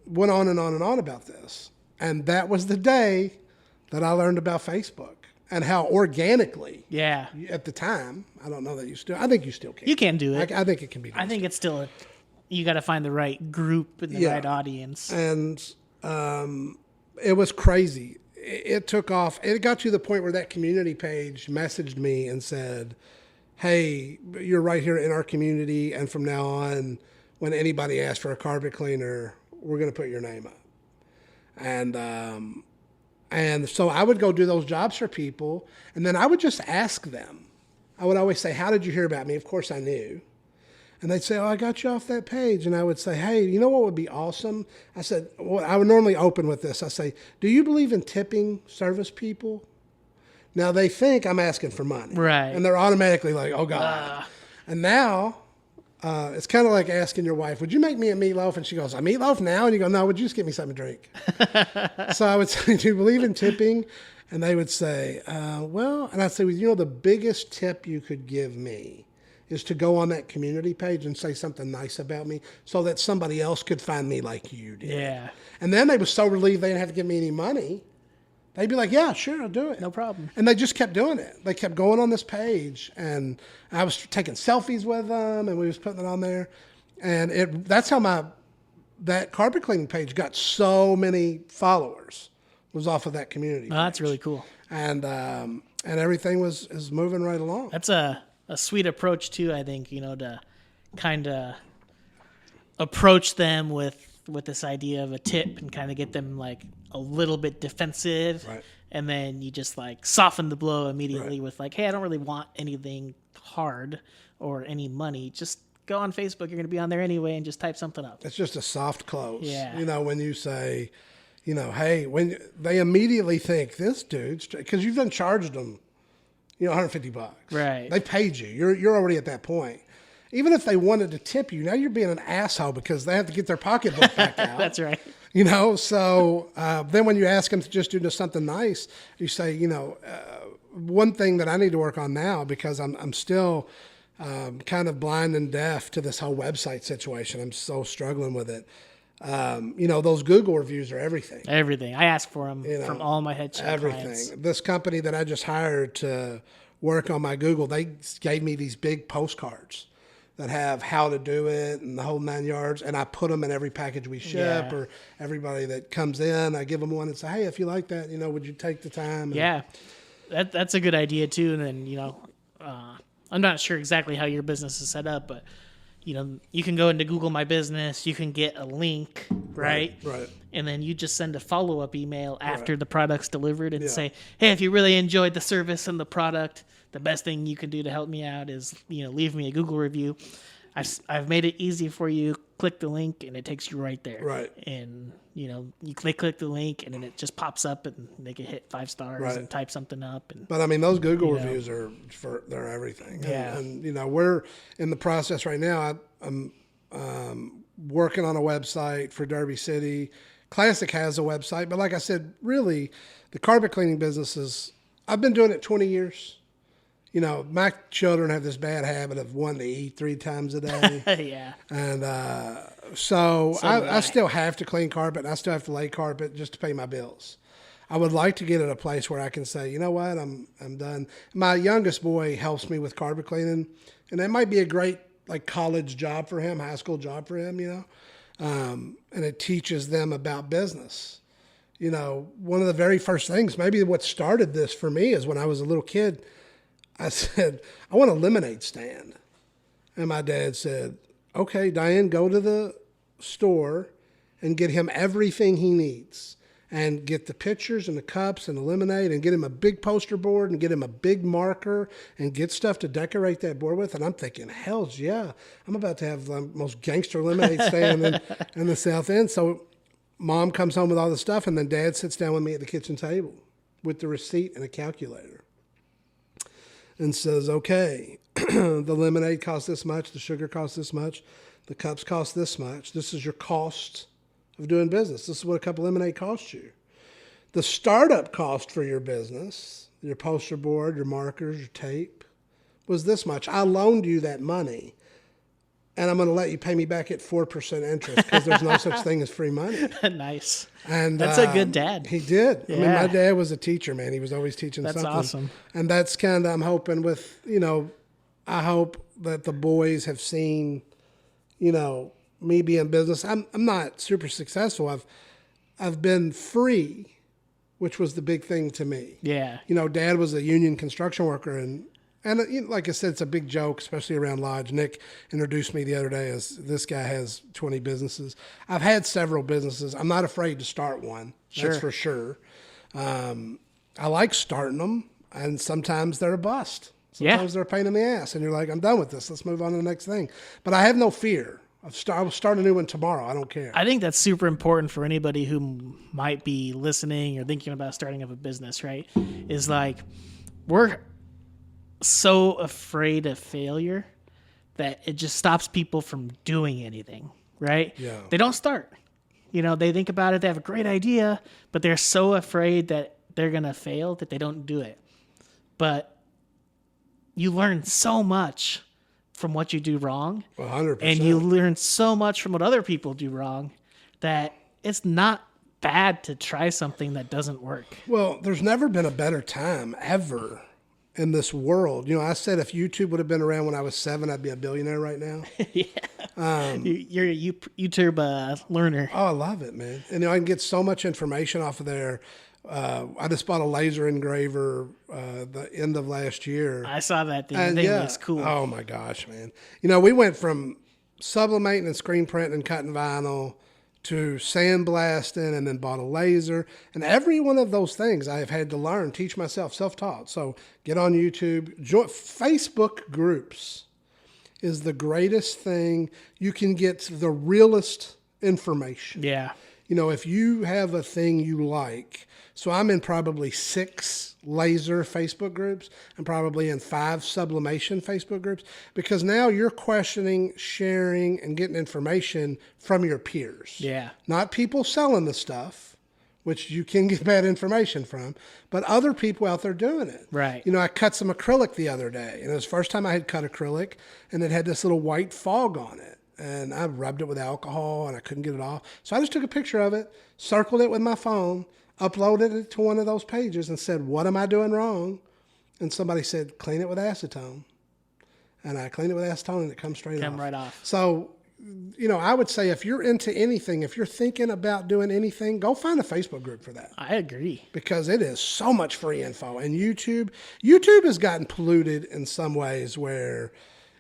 Went on and on and on about this. And that was the day that I learned about Facebook and how organically. Yeah. At the time, I don't know that I think you still can. You can do it. I think it can be done. I think it's still you got to find the right group and the right audience. And it was crazy. It took off. It got to the point where that community page messaged me and said, hey, you're right here in our community, and from now on, when anybody asks for a carpet cleaner, we're going to put your name up. And so I would go do those jobs for people, and then I would just ask them. I would always say, "How did you hear about me?" Of course I knew. And they'd say, "Oh, I got you off that page." And I would say, "Hey, you know what would be awesome?" I said, well, I would normally open with this. I say, "Do you believe in tipping service people?" Now they think I'm asking for money. Right. And they're automatically like, "Oh, God." And now it's kind of like asking your wife, "Would you make me a meatloaf?" And she goes, "A meatloaf now?" And you go, "No, would you just get me something to drink?" So I would say, "Do you believe in tipping?" And they would say, "Well," and I'd say, "Well, you know, the biggest tip you could give me is to go on that community page and say something nice about me so that somebody else could find me like you did." Yeah. And then they were so relieved they didn't have to give me any money. They'd be like, "Yeah, sure, I'll do it." No problem. And they just kept doing it. They kept going on this page, and I was taking selfies with them, and we was putting it on there. And that's how that carpet cleaning page got so many followers, was off of that community page. That's really cool. And everything is moving right along. That's a sweet approach too, I think, to kind of approach them with this idea of a tip and kind of get them like a little bit defensive. Right. And then you just like soften the blow immediately Right. with like, "Hey, I don't really want anything hard or any money. Just go on Facebook. You're going to be on there anyway, and just type something up." It's just a soft close. Yeah. When you say, "Hey," when they immediately think this dude's, because you've done charged them, $150. Right. They paid you. You're already at that point. Even if they wanted to tip you, now you're being an asshole because they have to get their pocketbook back out. That's right. So then when you ask them to just do something nice, you say, one thing that I need to work on now, because I'm still kind of blind and deaf to this whole website situation. I'm so struggling with it. Those Google reviews are everything. Everything. I ask for them from all my headshot Everything. clients. This company that I just hired to work on my Google, they gave me these big postcards that have how to do it and the whole 9 yards. And I put them in every package we ship, Yeah. or everybody that comes in, I give them one and say, "Hey, if you like that, would you take the time?" And Yeah, that's a good idea too. And then I'm not sure exactly how your business is set up, but you can go into Google My Business, you can get a link, right? Right. And then you just send a follow-up email after the product's delivered and Yeah. say, "Hey, if you really enjoyed the service and the product, the best thing you can do to help me out is leave me a Google review. I've made it easy for you. Click the link and it takes you right there." Right. And they click the link and then it just pops up and they can hit 5 stars Right. and type something up. And But I mean, those Google reviews they're everything. Yeah. And we're in the process right now. I'm working on a website for Derby City. Classic has a website, but like I said, really, the carpet cleaning business I've been doing it 20 years. My children have this bad habit of wanting to eat 3 times a day. yeah. And so do I I. still have to clean carpet. And I still have to lay carpet just to pay my bills. I would like to get at a place where I can say, "You know what, I'm done." My youngest boy helps me with carpet cleaning, and that might be a great college job for him, high school job for him, and it teaches them about business. One of the very first things, maybe what started this for me, is when I was a little kid, I said, "I want a lemonade stand." And my dad said, "Okay, Diane, go to the store and get him everything he needs. And get the pitchers and the cups and the lemonade and get him a big poster board and get him a big marker and get stuff to decorate that board with." And I'm thinking, hells yeah, I'm about to have the most gangster lemonade stand in the South End. So Mom comes home with all the stuff, and then Dad sits down with me at the kitchen table with the receipt and a calculator and says, "Okay, the lemonade costs this much, the sugar costs this much, the cups cost this much. This is your cost of doing business. This is what a cup of lemonade costs you. The startup cost for your business, your poster board, your markers, your tape, was this much. I loaned you that money, and I'm going to let you pay me back at 4% interest because there's no such thing as free money." Nice. And That's a good dad. He did. I mean, Yeah. my dad was a teacher, man. He was always teaching That's something. awesome. And that's kind of, I'm hoping with, I hope that the boys have seen, me be in business. I'm not super successful. I've been free, which was the big thing to me. Yeah. Dad was a union construction worker, and And like I said, it's a big joke, especially around Lodge. Nick introduced me the other day as this guy has 20 businesses. I've had several businesses. I'm not afraid to start one. Sure. That's for sure. I like starting them, and sometimes they're a bust. Sometimes they're a pain in the ass, and you're like, I'm done with this. Let's move on to the next thing. But I have no fear. I will start a new one tomorrow. I don't care. I think that's super important for anybody who might be listening or thinking about starting up a business, right? Is like, we're so afraid of failure that it just stops people from doing anything, right? Yeah. They don't start. They think about it, they have a great idea, but they're so afraid that they're going to fail that they don't do it. But you learn so much from what you do wrong. 100%. And you learn so much from what other people do wrong that it's not bad to try something that doesn't work. Well, there's never been a better time ever in this world. I said if YouTube would have been around when I was 7, I'd be a billionaire right now. Yeah. You're a YouTube learner. Oh, I love it, man. And I can get so much information off of there. I just bought a laser engraver the end of last year. I saw that thing. The thing looks cool. Oh my gosh, man. We went from sublimating and screen printing and cutting vinyl to sandblasting, and then bought a laser. And every one of those things I have had to learn, teach myself, self-taught. So get on YouTube. Join Facebook groups is the greatest thing. You can get the realest information. Yeah. If you have a thing you like, so I'm in probably 6 laser Facebook groups. I'm probably in 5 sublimation Facebook groups, because now you're questioning, sharing, and getting information from your peers. Yeah. Not people selling the stuff, which you can get bad information from, but other people out there doing it. Right. I cut some acrylic the other day, and it was the first time I had cut acrylic, and it had this little white fog on it. And I rubbed it with alcohol, and I couldn't get it off. So I just took a picture of it, circled it with my phone, uploaded it to one of those pages, and said, what am I doing wrong? And somebody said, clean it with acetone. And I cleaned it with acetone, and it comes straight off. Come right off. So, I would say if you're into anything, if you're thinking about doing anything, go find a Facebook group for that. I agree. Because it is so much free info. And YouTube has gotten polluted in some ways where...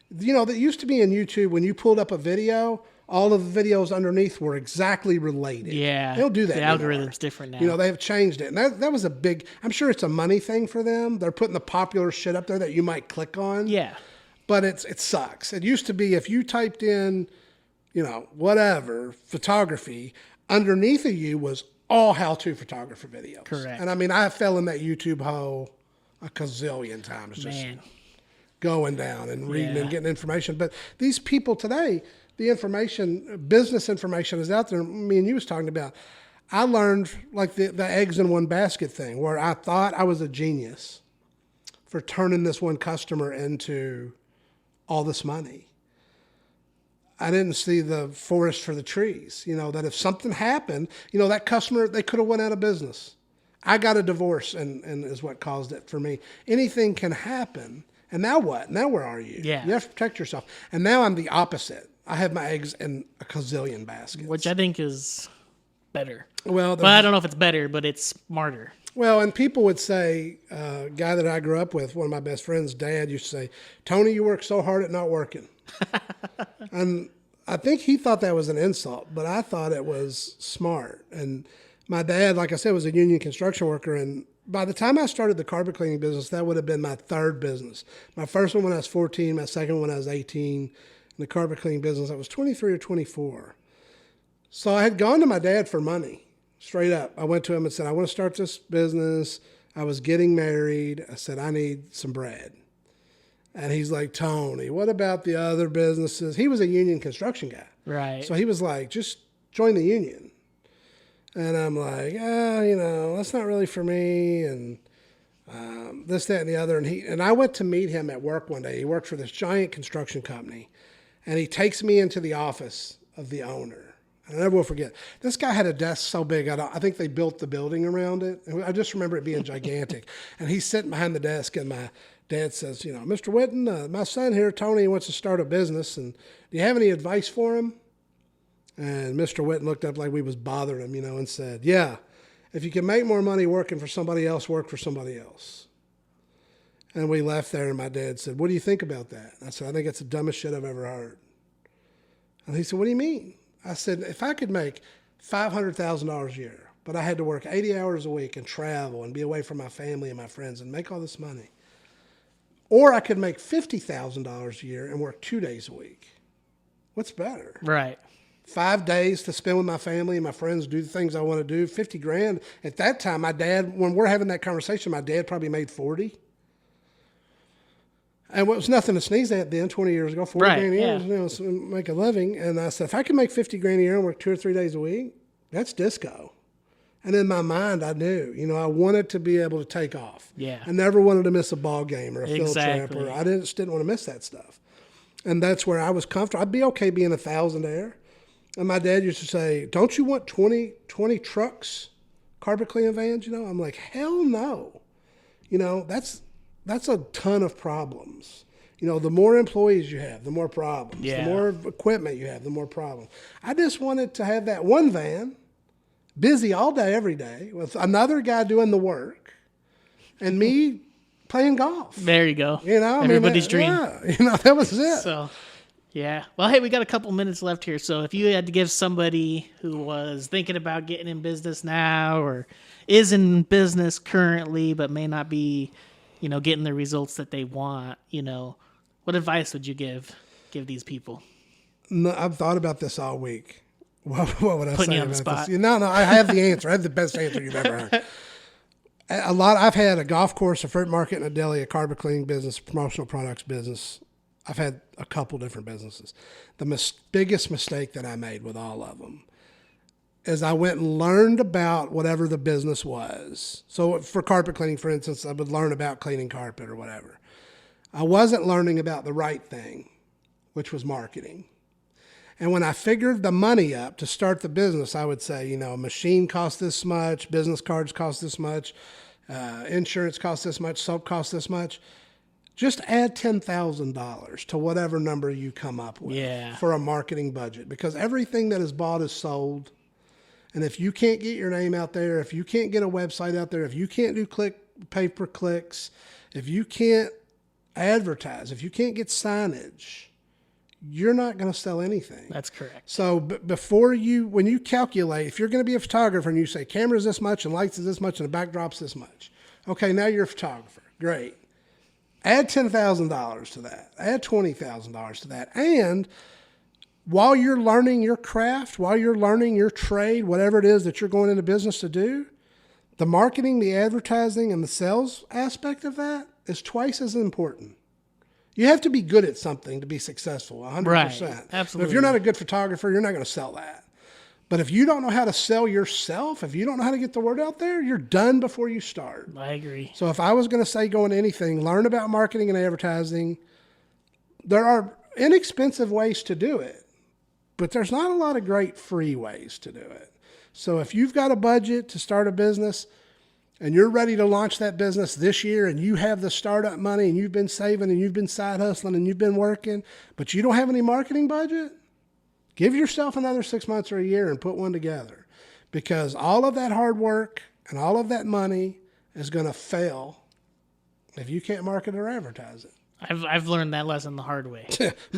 that used to be in YouTube, when you pulled up a video, all of the videos underneath were exactly related. Yeah. They don't do that The anymore. algorithm's different now. They have changed it. And that was a big, I'm sure it's a money thing for them. They're putting the popular shit up there that you might click on. Yeah. But it sucks. It used to be if you typed in, whatever, photography, underneath of you was all how-to photography videos. Correct. And I fell in that YouTube hole a gazillion times. Man. Going down and reading and getting information. But these people today, the information, business information is out there. Me and you was talking about. I learned like the eggs in one basket thing, where I thought I was a genius for turning this one customer into all this money. I didn't see the forest for the trees, that if something happened, that customer, they could have went out of business. I got a divorce and is what caused it for me. Anything can happen. And now what? Now where are you? Yeah. You have to protect yourself. And now I'm the opposite. I have my eggs in a gazillion baskets. Which I think is better. Well, I don't know if it's better, but it's smarter. Well, and people would say, a guy that I grew up with, one of my best friends' dad used to say, Tony, you work so hard at not working. And I think he thought that was an insult, but I thought it was smart. And my dad, like I said, was a union construction worker, and by the time I started the carpet cleaning business, that would have been my 3rd business. My first one when I was 14, my second one when I was 18. In the carpet cleaning business, I was 23 or 24. So I had gone to my dad for money, straight up. I went to him and said, I want to start this business. I was getting married. I said, I need some bread. And he's like, Tony, what about the other businesses? He was a union construction guy. Right. So he was like, just join the union. And I'm like, that's not really for me, and this, that, and the other. And I went to meet him at work one day. He worked for this giant construction company, and he takes me into the office of the owner. And I never will forget. This guy had a desk so big, I think they built the building around it. And I just remember it being gigantic. And he's sitting behind the desk, and my dad says, Mr. Whitten, my son here, Tony, wants to start a business, and do you have any advice for him? And Mr. Whitten looked up like we was bothering him, and said, yeah, if you can make more money working for somebody else, work for somebody else. And we left there, and my dad said, "What do you think about that?" I said, "I think it's the dumbest shit I've ever heard." And he said, "What do you mean?" I said, "If I could make $500,000 a year, but I had to work 80 hours a week and travel and be away from my family and my friends and make all this money, or I could make $50,000 a year and work 2 days a week, what's better?" Right. 5 days to spend with my family and my friends, do the things I want to do, 50 grand. At that time, my dad, when we're having that conversation, my dad probably made 40. And it was nothing to sneeze at then, 20 years ago, 40 grand a year, so make a living. And I said, if I can make 50 grand a year and work 2 or 3 days a week, that's disco. And in my mind, I knew, I wanted to be able to take off. Yeah. I never wanted to miss a ball game or a field trip, or I just didn't want to miss that stuff. And that's where I was comfortable. I'd be okay being 1,000 there. And my dad used to say, "Don't you want 20 trucks, carpet cleaning vans?" I'm like, hell no. That's a ton of problems. The more employees you have, the more problems. Yeah. The more equipment you have, the more problems. I just wanted to have that one van, busy all day, every day, with another guy doing the work, and me playing golf. There you go. Everybody's dream. Yeah, that was it. So, yeah. Well, hey, we got a couple minutes left here. So if you had to give somebody who was thinking about getting in business now or is in business currently but may not be, getting the results that they want, what advice would you give these people? No, I've thought about this all week. What would I Putting say you on the about spot. this? No, I have the answer. I have the best answer you've ever heard. I've had a golf course, a fruit market, and a deli, a carpet cleaning business, a promotional products business. I've had a couple different businesses. The biggest mistake that I made with all of them is I went and learned about whatever the business was. So for carpet cleaning, for instance, I would learn about cleaning carpet or whatever. I wasn't learning about the right thing, which was marketing. And when I figured the money up to start the business, I would say, a machine costs this much, business cards cost this much, insurance costs this much, soap costs this much. Just add $10,000 to whatever number you come up with for a marketing budget, because everything that is bought is sold. And if you can't get your name out there, if you can't get a website out there, if you can't do pay-per-clicks, if you can't advertise, if you can't get signage, you're not going to sell anything. That's correct. So when you calculate, if you're going to be a photographer and you say camera's this much and lights is this much and the backdrop's this much, okay, now you're a photographer. Great. Add $10,000 to that. Add $20,000 to that. And while you're learning your craft, while you're learning your trade, whatever it is that you're going into business to do, the marketing, the advertising, and the sales aspect of that is twice as important. You have to be good at something to be successful, 100%. Right, absolutely. But if you're not a good photographer, you're not going to sell that. But if you don't know how to sell yourself, if you don't know how to get the word out there, you're done before you start. I agree. So if I was going to say go into anything, learn about marketing and advertising. There are inexpensive ways to do it, but there's not a lot of great free ways to do it. So if you've got a budget to start a business and you're ready to launch that business this year and you have the startup money and you've been saving and you've been side hustling and you've been working, but you don't have any marketing budget, give yourself another 6 months or a year and put one together, because all of that hard work and all of that money is going to fail if you can't market or advertise it. I've learned that lesson the hard way.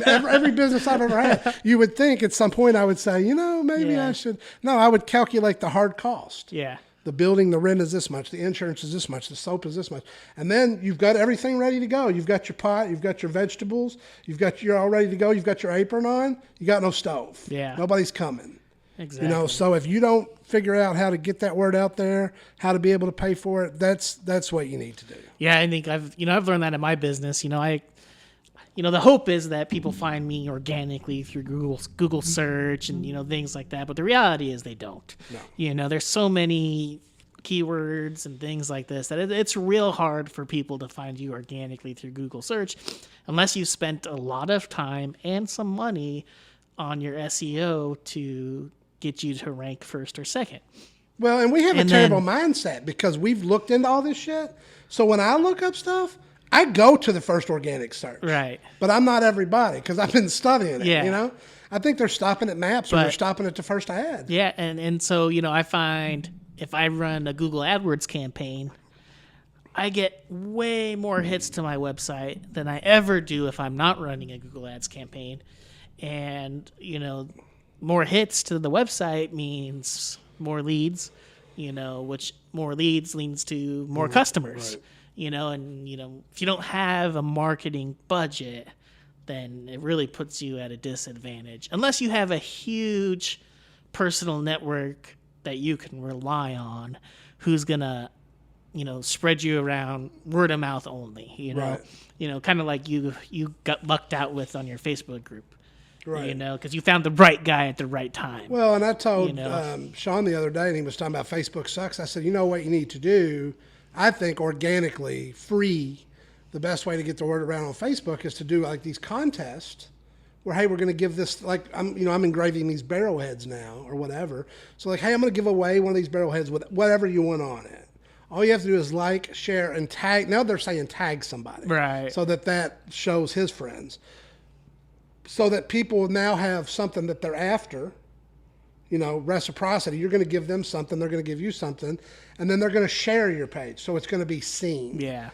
every business I've ever had, you would think at some point I would say, maybe I should. No, I would calculate the hard cost. Yeah. The building, the rent is this much, the insurance is this much, the soap is this much. And then you've got everything ready to go. You've got your pot, you've got your vegetables, you're all ready to go, you've got your apron on, you got no stove. Yeah. Nobody's coming. Exactly. So if you don't figure out how to get that word out there, how to be able to pay for it, that's what you need to do. Yeah, I think I've learned that in my business. The hope is that people find me organically through Google search and, things like that. But the reality is they don't. No. There's so many keywords and things like this that it's real hard for people to find you organically through Google search unless you spent a lot of time and some money on your SEO to get you to rank first or second. Well, and we have a terrible mindset because we've looked into all this shit. So when I look up stuff, I go to the first organic search. Right. But I'm not everybody because I've been studying it, Yeah. I think they're stopping at maps or they're stopping at the first ad. Yeah, and so, I find if I run a Google AdWords campaign, I get way more hits to my website than I ever do if I'm not running a Google Ads campaign. And, more hits to the website means more leads, which more leads leads to more customers, right. And, if you don't have a marketing budget, then it really puts you at a disadvantage. Unless you have a huge personal network that you can rely on, who's going to, spread you around word of mouth only, Right. Kind of like you got lucked out with on your Facebook group. Right. Because you found the right guy at the right time. Well, and I told Sean the other day, and he was talking about Facebook sucks. I said, what you need to do, I think organically, free, the best way to get the word around on Facebook is to do like these contests where, hey, we're going to give this, like, I'm engraving these barrel heads now or whatever. So like, hey, I'm going to give away one of these barrel heads with whatever you want on it. All you have to do is like, share, and tag. Now they're saying tag somebody. Right. So that shows his friends. So that people now have something that they're after, reciprocity. You're going to give them something, they're going to give you something, and then they're going to share your page. So it's going to be seen. Yeah.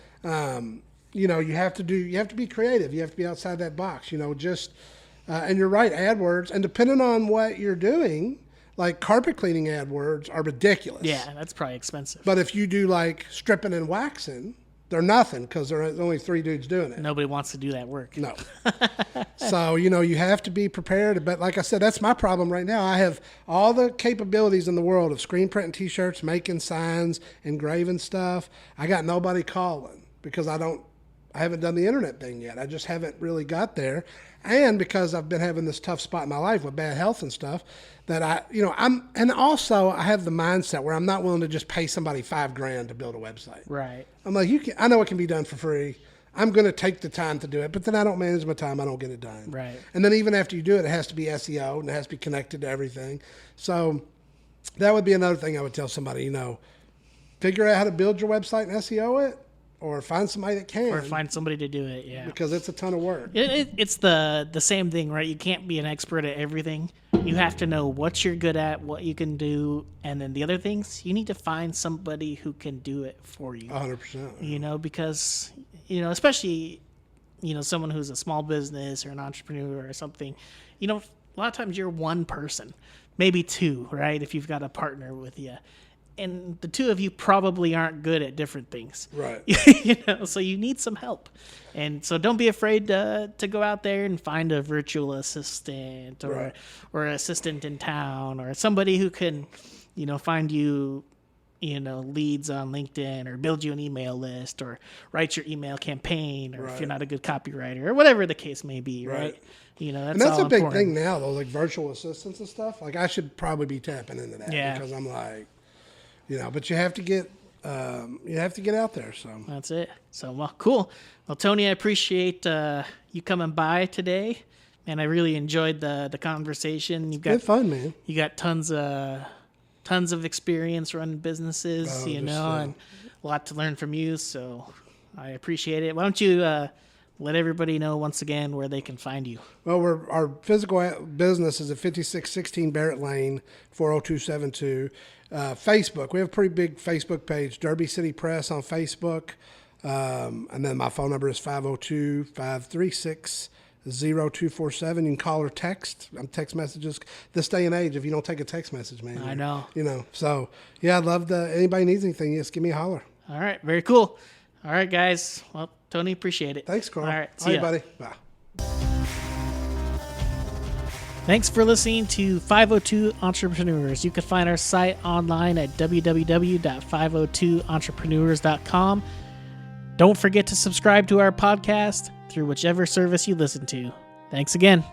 You have to be creative. You have to be outside that box, and you're right, AdWords, and depending on what you're doing, like carpet cleaning AdWords are ridiculous. Yeah, that's probably expensive. But if you do like stripping and waxing, they're nothing because there's only 3 dudes doing it. Nobody wants to do that work. No. So, you have to be prepared. But like I said, that's my problem right now. I have all the capabilities in the world of screen printing T-shirts, making signs, engraving stuff. I got nobody calling because I haven't done the internet thing yet. I just haven't really got there. And because I've been having this tough spot in my life with bad health and stuff, that and also I have the mindset where I'm not willing to just pay somebody $5,000 to build a website. Right. I'm like, I know it can be done for free. I'm going to take the time to do it, but then I don't manage my time. I don't get it done. Right. And then even after you do it, it has to be SEO and it has to be connected to everything. So that would be another thing I would tell somebody, figure out how to build your website and SEO it, or find somebody that can. Or find somebody to do it, yeah. Because it's a ton of work. It's the same thing, right? You can't be an expert at everything. You have to know what you're good at, what you can do, and then the other things, you need to find somebody who can do it for you. 100%. Because, especially, someone who's a small business or an entrepreneur or something, a lot of times you're one person, maybe 2, right? If you've got a partner with you. And the 2 of you probably aren't good at different things. Right. So you need some help. And so don't be afraid to go out there and find a virtual assistant or an assistant in town or somebody who can, find you, leads on LinkedIn or build you an email list or write your email campaign or if you're not a good copywriter or whatever the case may be, right? That's a big thing now, though, like virtual assistants and stuff. Like I should probably be tapping into that because I'm like, but you have to get out there. So that's it. So, well, cool. Well, Tony, I appreciate you coming by today, and I really enjoyed the conversation. You've got good fun, man. You got tons of experience running businesses, and a lot to learn from you. So I appreciate it. Why don't you let everybody know once again where they can find you? Well, our physical business is at 5616 Barrett Lane, 40272. Facebook, we have a pretty big Facebook page, Derby City Press on Facebook. And then my phone number is 502-536-0247. You can call or text. Text messages. This day and age, if you don't take a text message, man. I know. So, yeah, I'd love anybody needs anything, just give me a holler. All right, very cool. All right, guys. Well, Tony, appreciate it. Thanks, Carl. All right, see ya. Buddy. Bye. Thanks for listening to 502 Entrepreneurs. You can find our site online at www.502entrepreneurs.com. Don't forget to subscribe to our podcast through whichever service you listen to. Thanks again.